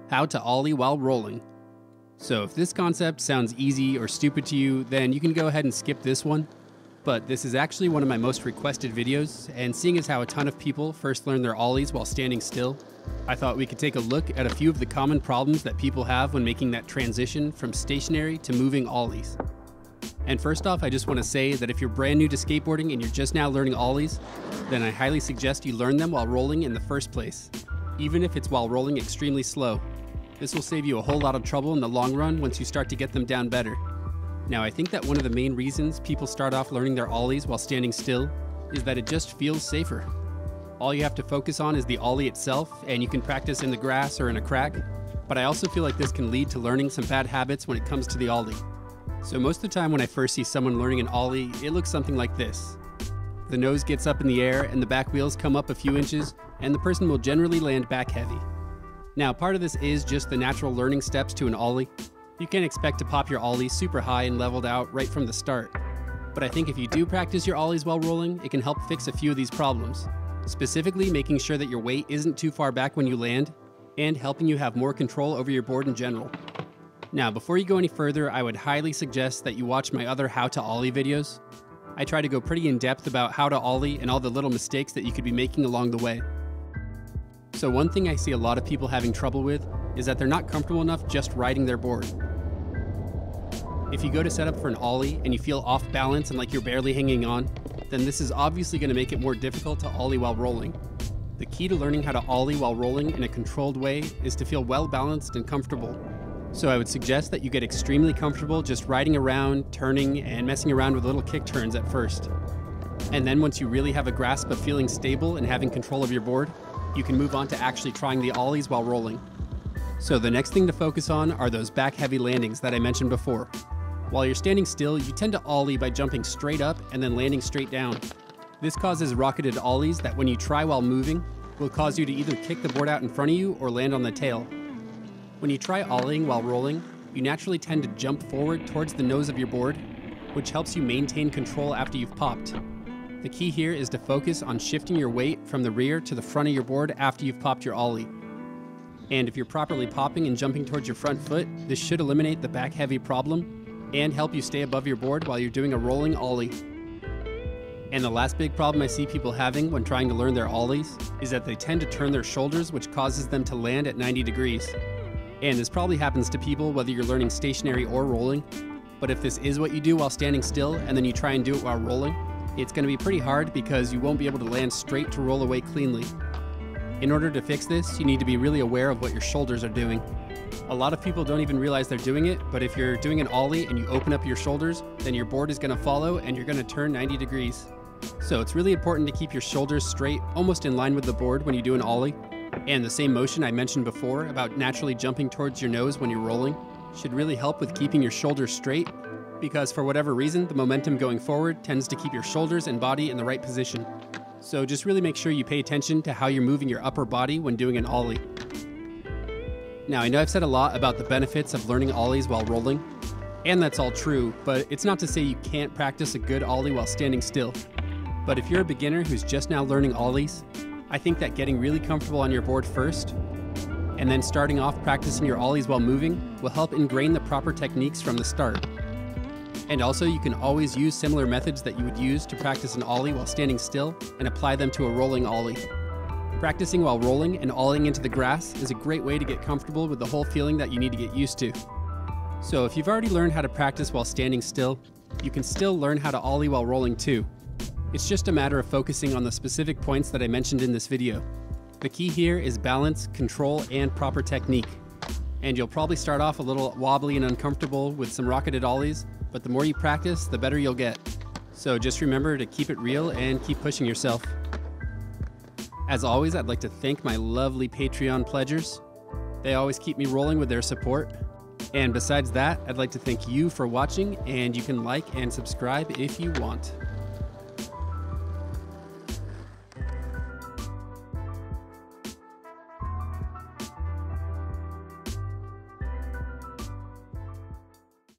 How to ollie while rolling. So if this concept sounds easy or stupid to you, then you can go ahead and skip this one. But this is actually one of my most requested videos, and seeing as how a ton of people first learn their ollies while standing still, I thought we could take a look at a few of the common problems that people have when making that transition from stationary to moving ollies. And first off, I just want to say that if you're brand new to skateboarding and you're just now learning ollies, then I highly suggest you learn them while rolling in the first place, even if it's while rolling extremely slow. This will save you a whole lot of trouble in the long run once you start to get them down better. Now, I think that one of the main reasons people start off learning their ollies while standing still is that it just feels safer. All you have to focus on is the ollie itself, and you can practice in the grass or in a crack, but I also feel like this can lead to learning some bad habits when it comes to the ollie. So most of the time when I first see someone learning an ollie, it looks something like this. The nose gets up in the air and the back wheels come up a few inches, and the person will generally land back heavy. Now, part of this is just the natural learning steps to an ollie. You can't expect to pop your ollie super high and leveled out right from the start. But I think if you do practice your ollies while rolling, it can help fix a few of these problems. Specifically, making sure that your weight isn't too far back when you land, and helping you have more control over your board in general. Now, before you go any further, I would highly suggest that you watch my other how to ollie videos. I try to go pretty in depth about how to ollie and all the little mistakes that you could be making along the way. So one thing I see a lot of people having trouble with is that they're not comfortable enough just riding their board. If you go to set up for an ollie and you feel off balance and like you're barely hanging on, then this is obviously going to make it more difficult to ollie while rolling. The key to learning how to ollie while rolling in a controlled way is to feel well balanced and comfortable. So I would suggest that you get extremely comfortable just riding around, turning, and messing around with little kick turns at first. And then once you really have a grasp of feeling stable and having control of your board, you can move on to actually trying the ollies while rolling. So the next thing to focus on are those back heavy landings that I mentioned before. While you're standing still, you tend to ollie by jumping straight up and then landing straight down. This causes rocketed ollies that when you try while moving, will cause you to either kick the board out in front of you or land on the tail. When you try ollieing while rolling, you naturally tend to jump forward towards the nose of your board, which helps you maintain control after you've popped. The key here is to focus on shifting your weight from the rear to the front of your board after you've popped your ollie. And if you're properly popping and jumping towards your front foot, this should eliminate the back heavy problem and help you stay above your board while you're doing a rolling ollie. And the last big problem I see people having when trying to learn their ollies is that they tend to turn their shoulders, which causes them to land at 90 degrees. And this probably happens to people whether you're learning stationary or rolling, but if this is what you do while standing still and then you try and do it while rolling, it's going to be pretty hard because you won't be able to land straight to roll away cleanly. In order to fix this, you need to be really aware of what your shoulders are doing. A lot of people don't even realize they're doing it, but if you're doing an ollie and you open up your shoulders, then your board is going to follow and you're going to turn 90 degrees. So it's really important to keep your shoulders straight, almost in line with the board when you do an ollie. And the same motion I mentioned before about naturally jumping towards your nose when you're rolling should really help with keeping your shoulders straight, because for whatever reason, the momentum going forward tends to keep your shoulders and body in the right position. So just really make sure you pay attention to how you're moving your upper body when doing an ollie. Now, I know I've said a lot about the benefits of learning ollies while rolling, and that's all true, but it's not to say you can't practice a good ollie while standing still. But if you're a beginner who's just now learning ollies, I think that getting really comfortable on your board first, and then starting off practicing your ollies while moving will help ingrain the proper techniques from the start. And also, you can always use similar methods that you would use to practice an ollie while standing still and apply them to a rolling ollie. Practicing while rolling and ollieing into the grass is a great way to get comfortable with the whole feeling that you need to get used to. So if you've already learned how to practice while standing still, you can still learn how to ollie while rolling too. It's just a matter of focusing on the specific points that I mentioned in this video. The key here is balance, control, and proper technique. And you'll probably start off a little wobbly and uncomfortable with some rocketed ollies, but the more you practice, the better you'll get. So just remember to keep it real and keep pushing yourself. As always, I'd like to thank my lovely Patreon pledgers. They always keep me rolling with their support. And besides that, I'd like to thank you for watching, and you can like and subscribe if you want.